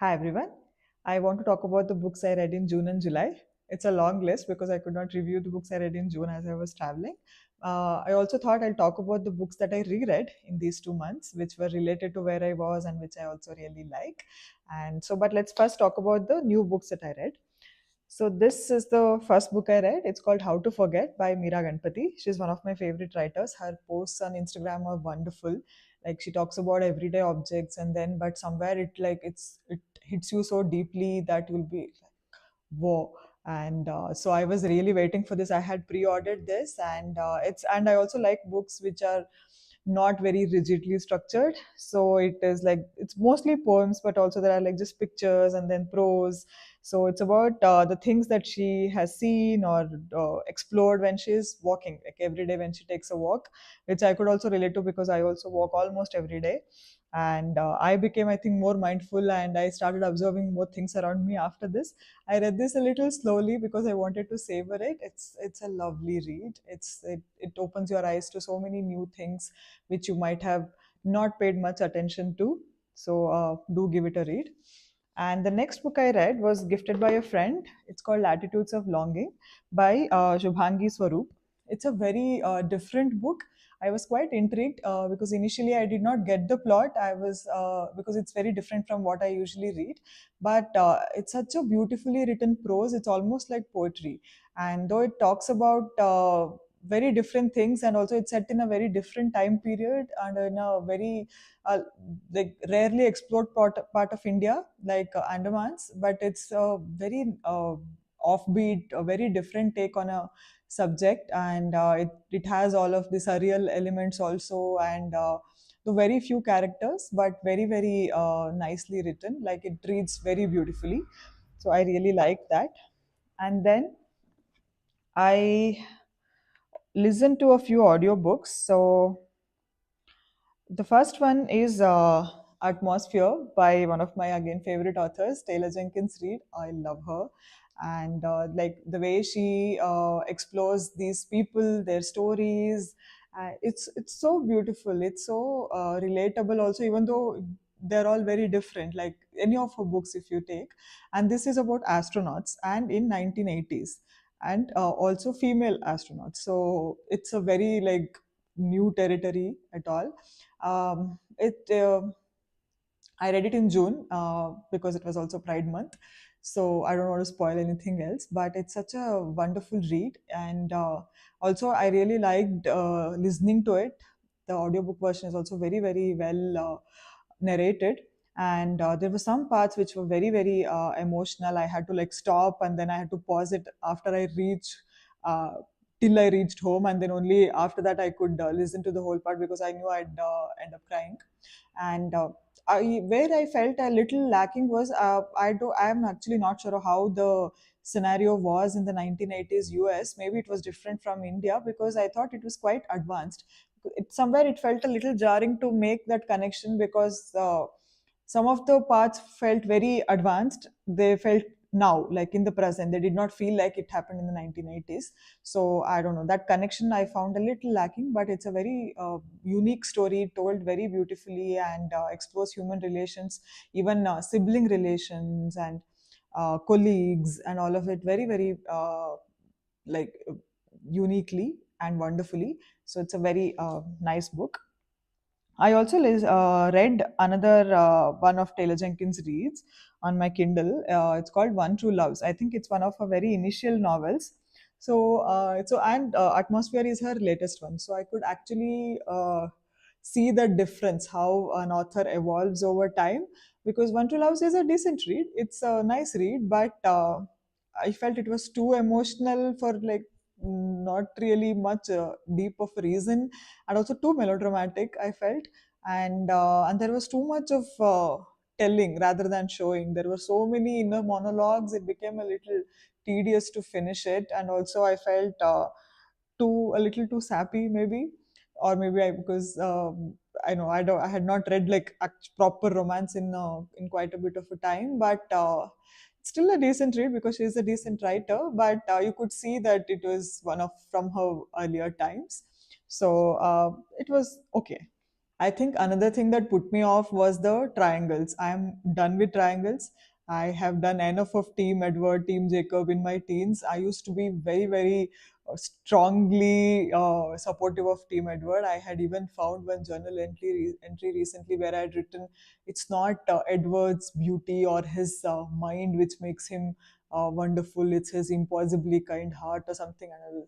Hi everyone. I want to talk about the books I read in June and July. It's a long list because I could not review the books I read in June as I was traveling. I also thought I'll talk about the books that I reread in these 2 months, which were related to where I was and which I also really like. But let's first talk about the new books that I read. So this is the first book I read. It's called How to Forget by Meera Ganapathi. She's one of my favorite writers. Her posts on Instagram are wonderful. Like she talks about everyday objects and then but somewhere it hits you so deeply that you'll be like, whoa. So I was really waiting for this. I had pre-ordered this and I also like books which are not very rigidly structured. So it is like it's mostly poems, but also there are like just pictures and then prose. So it's about the things that she has seen or explored when she is walking, like every day when she takes a walk, which I could also relate to because I also walk almost every day. I became, I think, more mindful and I started observing more things around me after this. I read this a little slowly because I wanted to savor it. It's a lovely read. It opens your eyes to so many new things which you might have not paid much attention to. So do give it a read. And the next book I read was gifted by a friend. It's called Latitudes of Longing by Shubhangi Swarup. It's a very different book. I was quite intrigued because initially I did not get the plot. I was because it's very different from what I usually read, but it's such a beautifully written prose. It's almost like poetry, and though it talks about very different things, and also it's set in a very different time period and in a very uh, like rarely explored part of India, like Andamans, but it's a very offbeat, a very different take on a subject, and it has all of the surreal elements also, and the very few characters, but very nicely written. Like it reads very beautifully, so I really like that. And then I listened to a few audiobooks. So the first one is Atmosphere by one of my again favorite authors, Taylor Jenkins Reid. I love her. And like the way she explores these people, their stories, it's so beautiful. It's so relatable also, even though they're all very different. Like any of her books, if you take, and this is about astronauts and in 1980s, and also female astronauts. So it's a very like new territory at all. It I read it in June because it was also Pride Month. So I don't want to spoil anything else, but it's such a wonderful read. And also, I really liked listening to it. The audiobook version is also very well narrated. And there were some parts which were very emotional. I had to like stop and then I had to pause it after I reach. Till I reached home, and then only after that I could listen to the whole part because I knew I'd end up crying. And where I felt a little lacking was I am actually not sure how the scenario was in the 1980s US. Maybe it was different from India because I thought it was quite advanced. Somewhere it felt a little jarring to make that connection because some of the parts felt very advanced. They felt now, like in the present. They did not feel like it happened in the 1980s. So I don't know. That connection I found a little lacking, but it's a very unique story told very beautifully and explores human relations, even sibling relations and colleagues and all of it very like uniquely and wonderfully. So it's a very nice book. I also read another one of Taylor Jenkins' reads on my Kindle. It's called One True Loves. I think it's one of her very initial novels. Atmosphere is her latest one. So I could actually see the difference how an author evolves over time. Because One True Loves is a decent read. It's a nice read, but I felt it was too emotional for like not really much deep of a reason, and also too melodramatic I felt. And there was too much of telling rather than showing. There were so many inner monologues, it became a little tedious to finish it. And also I felt too a little too sappy maybe, or maybe I because I know I had not read like proper romance in quite a bit of a time, but it's still a decent read because she's a decent writer. But you could see that it was one of from her earlier times. So it was okay. I think another thing that put me off was the triangles. I am done with triangles. I have done enough of Team Edward, Team Jacob in my teens. I used to be very strongly supportive of Team Edward. I had even found one journal entry recently where I had written, "It's not Edward's beauty or his mind which makes him wonderful. It's his impossibly kind heart or something." And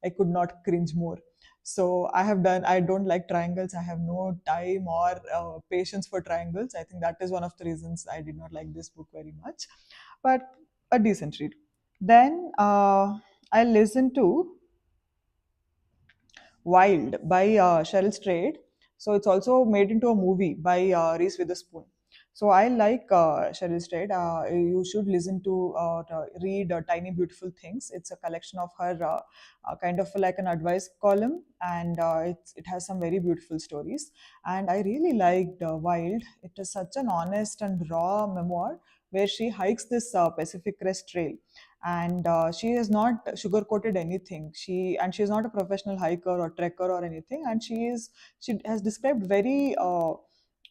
I could not cringe more. So I don't like triangles. I have no time or patience for triangles. I think that is one of the reasons I did not like this book very much, but a decent read. Then I listened to Wild by Cheryl Strayed. So it's also made into a movie by Reese Witherspoon. So I like Cheryl Strayed. You should listen to read Tiny Beautiful Things. It's a collection of her kind of like an advice column, and it has some very beautiful stories. And I really liked Wild. It is such an honest and raw memoir where she hikes this Pacific Crest Trail, and she has not sugar coated anything. She is not a professional hiker or trekker or anything, and she has described very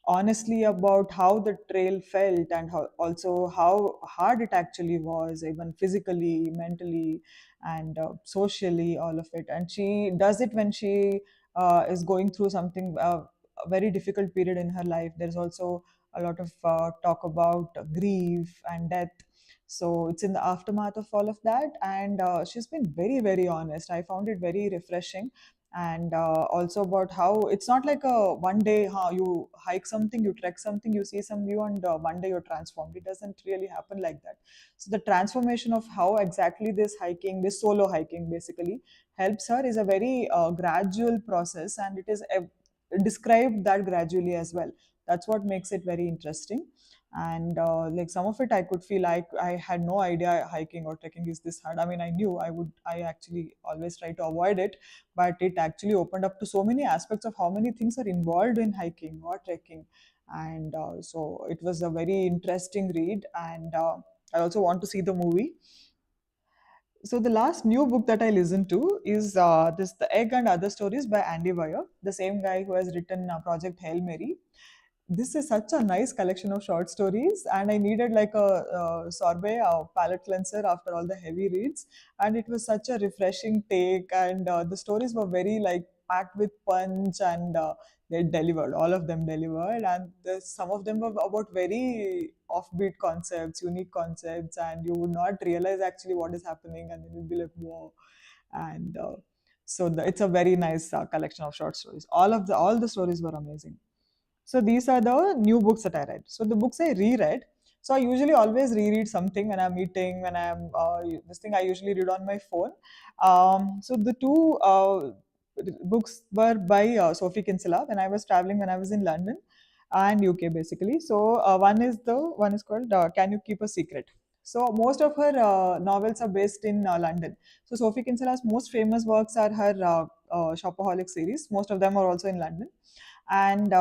honestly about how the trail felt, and also how hard it actually was, even physically, mentally, and socially, all of it. And she does it when she is going through something a very difficult period in her life. There's also a lot of talk about grief and death, so it's in the aftermath of all of that. And she's been very honest. I found it very refreshing. And also about how it's not like a one day, how you hike something, you trek something, you see some view, and one day you're transformed. It doesn't really happen like that. So the transformation of how exactly this solo hiking basically helps her is a very gradual process, and it is described that gradually as well. That's what makes it very interesting. And like some of it I could feel like I had no idea hiking or trekking is this hard. I mean, I knew I actually always try to avoid it, but it actually opened up to so many aspects of how many things are involved in hiking or trekking. And so it was a very interesting read. And I also want to see the movie. So the last new book that I listened to is this The Egg and Other Stories by Andy Weir, the same guy who has written Project Hail Mary. This is such a nice collection of short stories, and I needed like a sorbet, a palate cleanser after all the heavy reads. And it was such a refreshing take, and the stories were very like packed with punch, and they delivered. All of them delivered, and some of them were about very offbeat concepts, unique concepts, and you would not realize actually what is happening, and then you'd be like, "Whoa!" And it's a very nice collection of short stories. All the stories were amazing. So these are the new books that I read. So the books I reread. So I usually always reread something when I'm eating, when I'm this thing I usually read on my phone. So the two books were by Sophie Kinsella when I was traveling, when I was in London and UK basically. So one is called Can You Keep a Secret? So most of her novels are based in London. So Sophie Kinsella's most famous works are her Shopaholic series. Most of them are also in London, and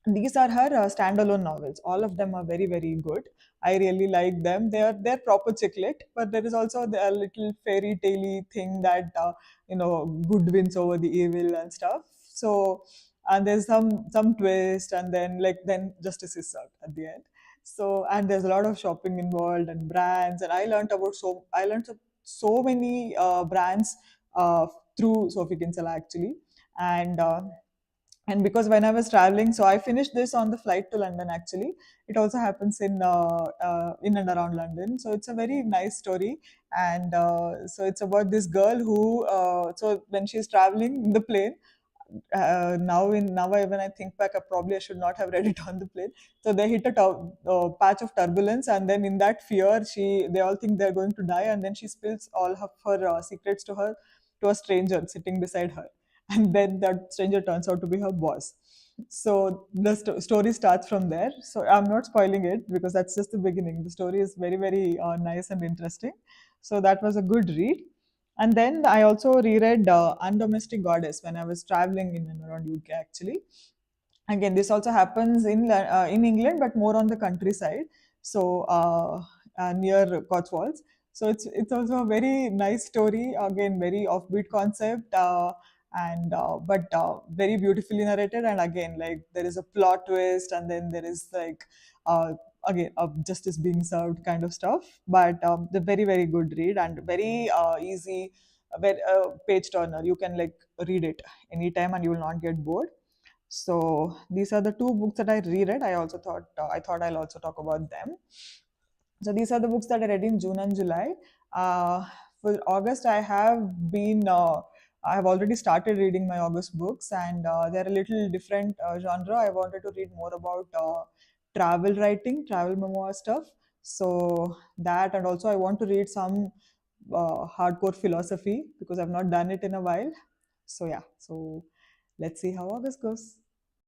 these are her standalone novels. All of them are very good. I really like them. They're proper chicklet, but there is also the little fairy tale thing that good wins over the evil and stuff. So, and there's some twist, and then justice is served at the end. So, and there's a lot of shopping involved and brands, and I learned so many brands uh, through Sophie Kinsella actually. And and because when I was traveling, so I finished this on the flight to London actually. It also happens in and around London, so it's a very nice story. And so it's about this girl who so when she's traveling in the plane, when I think back, I should not have read it on the plane. So they hit a patch of turbulence, and then in that fear, they all think they're going to die, and then she spills all of her secrets to a stranger sitting beside her, and then that stranger turns out to be her boss. So the story starts from there. So I'm not spoiling it because that's just the beginning. The story is very nice and interesting. So that was a good read. And then I also reread Undomestic Goddess when I was traveling in and around UK actually. Again, this also happens in England, but more on the countryside. So near Cotswolds. So it's also a very nice story. Again, very offbeat concept. and but very beautifully narrated. And again, like there is a plot twist, and then there is like uh, again justice being served kind of stuff. But the very very good read and very easy, very page turner. You can like read it anytime and you will not get bored. So these are the two books that I reread. I thought I'll also talk about them. So these are the books that I read in June and July. For August, I have already started reading my August books, and they're a little different genre. I wanted to read more about travel writing, travel memoir stuff. So that, and also I want to read some hardcore philosophy because I've not done it in a while. So yeah, so let's see how August goes.